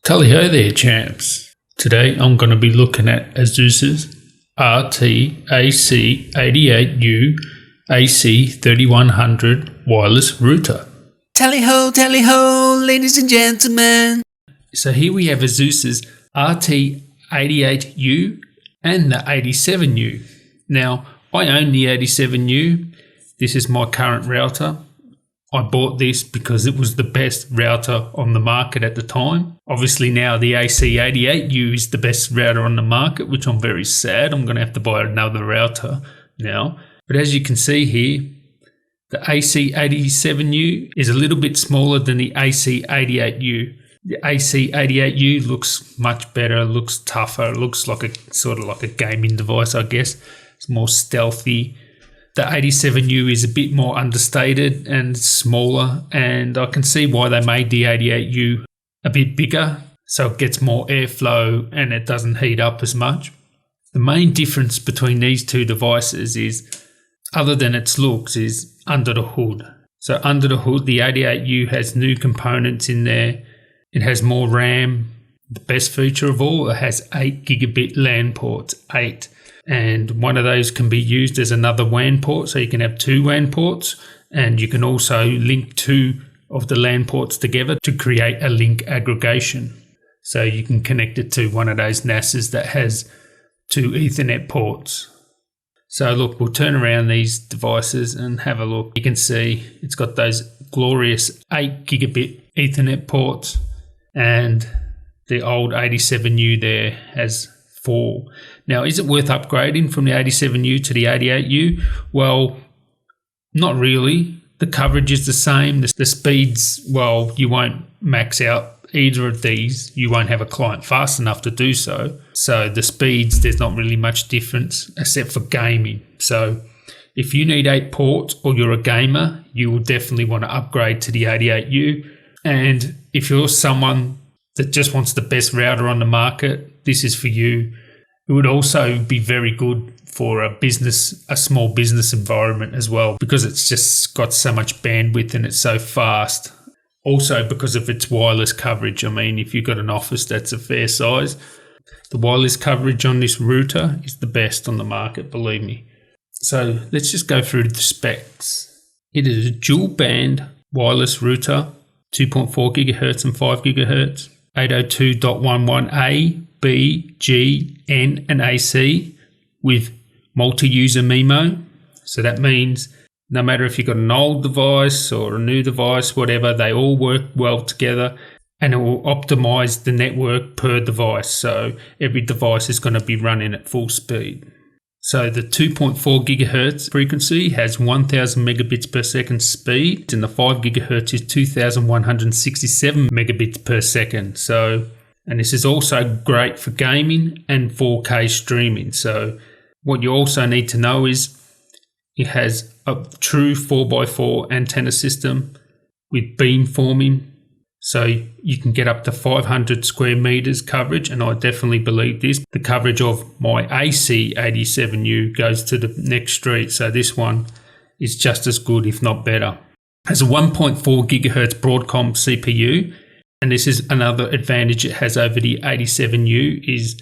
Tally-ho there, champs. Today I'm going to be looking at ASUS's AC88U AC3100 wireless router. Tally-ho, ladies and gentlemen. So here we have ASUS's RT88U and the 87U. Now, I own the 87U. This is my current router. I bought this because it was the best router on the market at the time. Obviously now the AC88U is the best router on the market, which I'm very sad. I'm going to have to buy another router now. But as you can see here, the AC87U is a little bit smaller than the AC88U. The AC88U looks much better, looks tougher, looks like a sort of like a gaming device, I guess. It's more stealthy. The 87U is a bit more understated and smaller, and I can see why they made the 88U a bit bigger, so it gets more airflow and it doesn't heat up as much. The main difference between these two devices is, other than its looks, is under the hood. So under the hood, the 88U has new components in there. It has more RAM. The best feature of all, it has 8 gigabit LAN ports, 8. And one of those can be used as another WAN port, so you can have 2 WAN ports, and you can also link 2 of the LAN ports together to create a link aggregation. So you can connect it to one of those NASs that has 2 Ethernet ports. So look, we'll turn around these devices and have a look. You can see it's got those glorious 8 gigabit Ethernet ports, and the old 87U there has 4. Now, is it worth upgrading from the 87U to the 88U? Well, not really. The coverage is the same. The speeds, well, you won't max out either of these. You won't have a client fast enough to do so. So the speeds, there's not really much difference except for gaming. So if you need 8 ports or you're a gamer, you will definitely want to upgrade to the 88U. And if you're someone that just wants the best router on the market, this is for you. It would also be very good for a small business environment as well, because it's just got so much bandwidth and it's so fast. Also because of its wireless coverage. I mean, if you've got an office that's a fair size, the wireless coverage on this router is the best on the market, believe me. So let's just go through the specs. It is a dual band wireless router, 2.4 gigahertz and 5 gigahertz, 802.11a, B, G, N and AC with multi-user MIMO. So that means no matter if you've got an old device or a new device, whatever, they all work well together, and it will optimize the network per device. So every device is going to be running at full speed. So the 2.4 gigahertz frequency has 1000 megabits per second speed, and the 5 gigahertz is 2167 megabits per second. And this is also great for gaming and 4K streaming. So what you also need to know is it has a true 4x4 antenna system with beam forming. So you can get up to 500 square meters coverage, and I definitely believe this. The coverage of my AC87U goes to the next street, so this one is just as good, if not better. It has a 1.4 gigahertz Broadcom CPU, and this is another advantage it has over the 87U is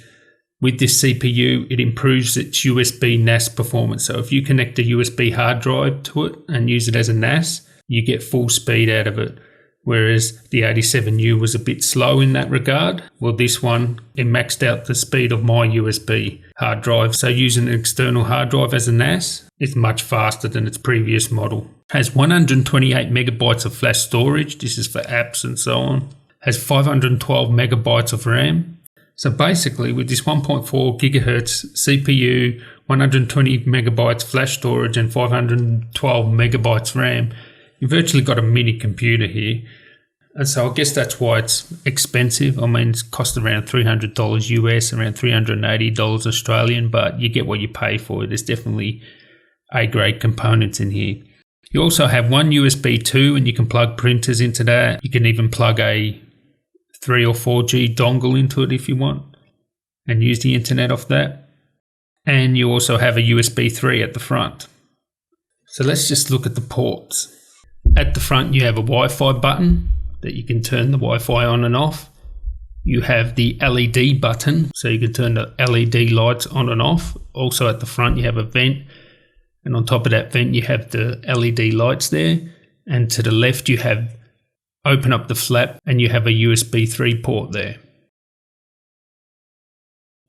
with this CPU, it improves its USB NAS performance. So if you connect a USB hard drive to it and use it as a NAS, you get full speed out of it. Whereas the 87U was a bit slow in that regard. Well, this one, it maxed out the speed of my USB hard drive. So using an external hard drive as a NAS is much faster than its previous model. Has 128 megabytes of flash storage. This is for apps and so on. Has 512 megabytes of RAM. So basically with this 1.4 gigahertz CPU, 120 megabytes flash storage and 512 megabytes RAM, you've virtually got a mini computer here. And so I guess that's why it's expensive. I mean, it's cost around $300 US, around $380 Australian, but you get what you pay for. There's definitely A-grade components in here. You also have one USB 2, and you can plug printers into that. You can even plug a 3 or 4G dongle into it if you want and use the internet off that. And you also have a USB 3 at the front. So let's just look at the ports. At the front you have a Wi-Fi button that you can turn the Wi-Fi on and off. You have the LED button, so you can turn the LED lights on and off. Also at the front you have a vent, and on top of that vent you have the LED lights there. And to the left you have open up the flap and you have a USB 3 port there.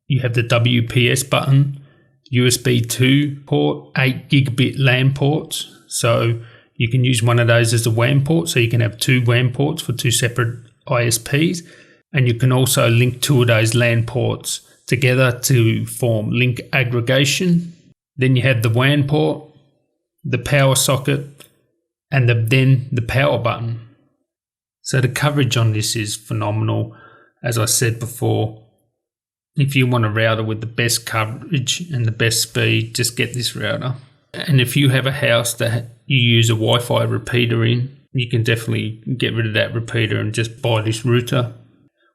You have the WPS button, USB 2 port, 8 gigabit LAN ports. So you can use one of those as a WAN port, so you can have 2 WAN ports for 2 separate ISPs. And you can also link 2 of those LAN ports together to form link aggregation. Then you have the WAN port, the power socket, and then the power button. So the coverage on this is phenomenal. As I said before, if you want a router with the best coverage and the best speed, just get this router. And if you have a house that you use a Wi-Fi repeater in, you can definitely get rid of that repeater and just buy this router.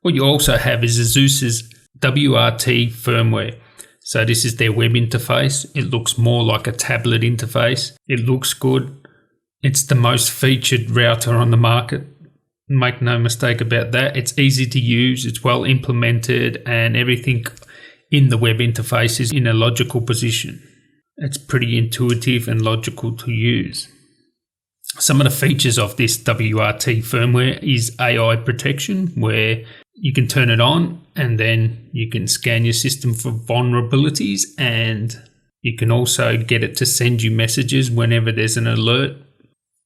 What you also have is ASUS's WRT firmware. So this is their web interface. It looks more like a tablet interface. It looks good. It's the most featured router on the market. Make no mistake about that. It's easy to use, it's well implemented, and everything in the web interface is in a logical position. It's pretty intuitive and logical to use. Some of the features of this WRT firmware is AI protection, where you can turn it on and then you can scan your system for vulnerabilities, and you can also get it to send you messages whenever there's an alert.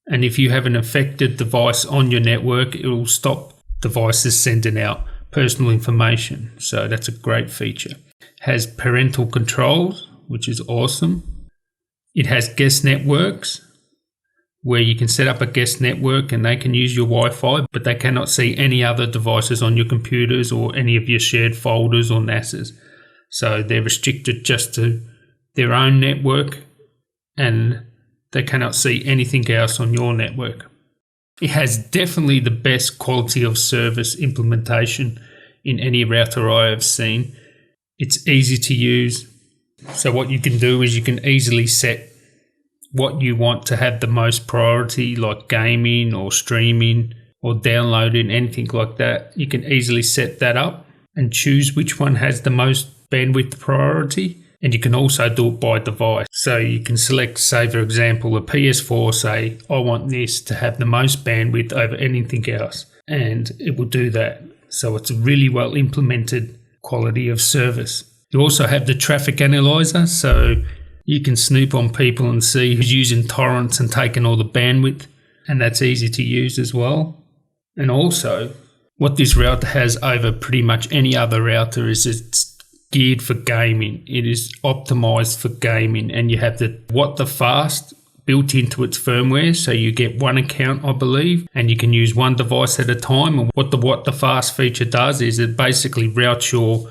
And if you have an affected device on your network, it will stop devices sending out personal information. So that's a great feature. Has parental controls, which is awesome. It has guest networks, where you can set up a guest network and they can use your Wi-Fi, but they cannot see any other devices on your computers or any of your shared folders or NASs. So they're restricted just to their own network, and they cannot see anything else on your network. It has definitely the best quality of service implementation in any router I have seen. It's easy to use. So what you can do is you can easily set what you want to have the most priority, like gaming or streaming or downloading, anything like that. You can easily set that up and choose which one has the most bandwidth priority. And you can also do it by device. So you can select, say for example, a PS4, say, I want this to have the most bandwidth over anything else. And it will do that. So it's a really well implemented quality of service. You also have the traffic analyzer. So you can snoop on people and see who's using torrents and taking all the bandwidth. And that's easy to use as well. And also, what this router has over pretty much any other router is it's geared for gaming. It is optimized for gaming, and you have the What the Fast built into its firmware, so you get one account, I believe, and you can use one device at a time. And what the Fast feature does is it basically routes your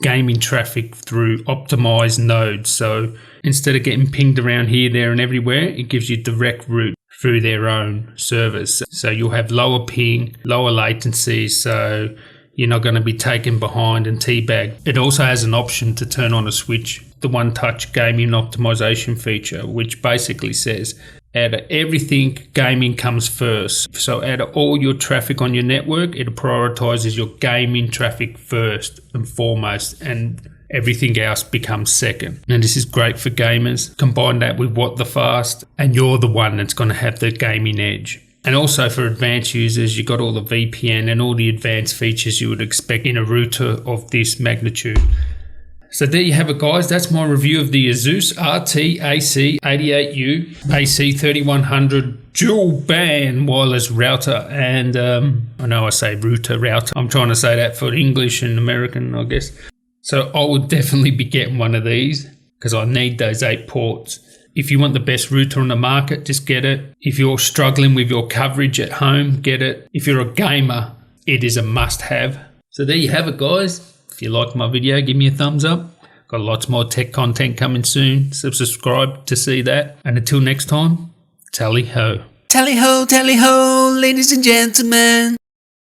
gaming traffic through optimized nodes. So instead of getting pinged around here, there and everywhere, it gives you direct route through their own servers. So you'll have lower ping, lower latency, so you're not going to be taken behind and teabagged. It also has an option to turn on a switch, the one-touch gaming optimization feature, which basically says out of everything, gaming comes first. So out of all your traffic on your network, it prioritizes your gaming traffic first and foremost, and everything else becomes second. And this is great for gamers. Combine that with What the Fast, and you're the one that's going to have the gaming edge. And also for advanced users, you've got all the VPN and all the advanced features you would expect in a router of this magnitude. So there you have it, guys. That's my review of the ASUS RT AC88U AC3100 dual band wireless router. And I know I say router. I'm trying to say that for English and American, I guess. So I would definitely be getting one of these because I need those 8 ports. If you want the best router on the market, just get it. If you're struggling with your coverage at home, get it. If you're a gamer, it is a must-have. So there you have it, guys. If you like my video, give me a thumbs up. Got lots more tech content coming soon, so subscribe to see that. And until next time, tally-ho. Tally ho, ladies and gentlemen.